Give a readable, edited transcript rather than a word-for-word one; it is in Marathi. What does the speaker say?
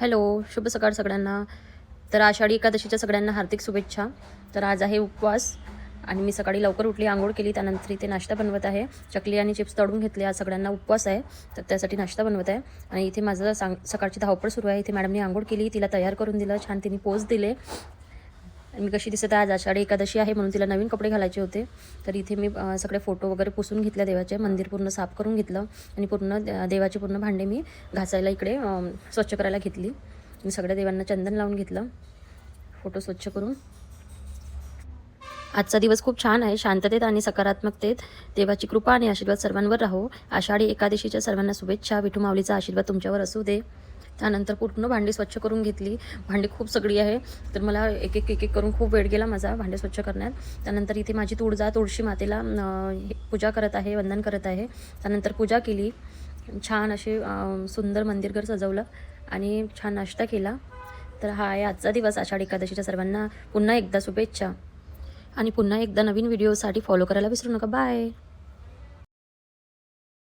हॅलो, शुभ सकाळ सगळ्यांना. तर आषाढी एकादशीच्या सगळ्यांना हार्दिक शुभेच्छा. तर आज आहे उपवास आणि मी सकाळी लवकर उठली, आंघोळ केली, त्यानंतर इथे नाश्ता बनवत आहे. चकली आणि चिप्स तळून घेतले. आज सगळ्यांना उपवास आहे, तर त्यासाठी नाश्ता बनवत आहे. आणि इथे माझं सकाळची धावपळ सुरू आहे. इथे मॅडमनी आंघोळ केली, तिला तयार करून दिलं, छान तिने पोज दिले. आणि मी कशी दिसत आहे, आज आषाढी एकादशी आहे म्हणून तिला नवीन कपडे घालायचे होते. तर इथे मी सगळे फोटो वगैरे पुसून घेतले देवाचे, मंदिर पूर्ण साफ करून घेतलं आणि पूर्ण देवाचे पूर्ण भांडे मी घासायला इकडे स्वच्छ करायला घेतली. मी सगळ्या देवांना चंदन लावून घेतलं, फोटो स्वच्छ करून. आजचा दिवस खूप छान आहे, शांततेत आणि सकारात्मकतेत. देवाची कृपा आणि आशीर्वाद सर्वांवर राहो. आषाढी एकादशीच्या सर्वांना शुभेच्छा. विठू माऊलीचा आशीर्वाद तुमच्यावर असू दे. त्यानंतर पूर्ण भांडी स्वच्छ करून घेतली. भांडी खूप सगळी आहे, तर मला एक एक करून खूप वेळ गेला माझा भांडे स्वच्छ करण्यात. त्यानंतर इथे माझी तुळशी मातेला पूजा करत आहे, वंदन करत आहे. त्यानंतर पूजा केली, छान असे सुंदर मंदिरघर सजवलं आणि छान नाश्ता केला. तर हा आहे आजचा दिवस. आषाढी एकादशीच्या सर्वांना पुन्हा एकदा शुभेच्छा आणि पुन्हा एकदा नवीन व्हिडिओसाठी फॉलो करायला विसरू नका. बाय.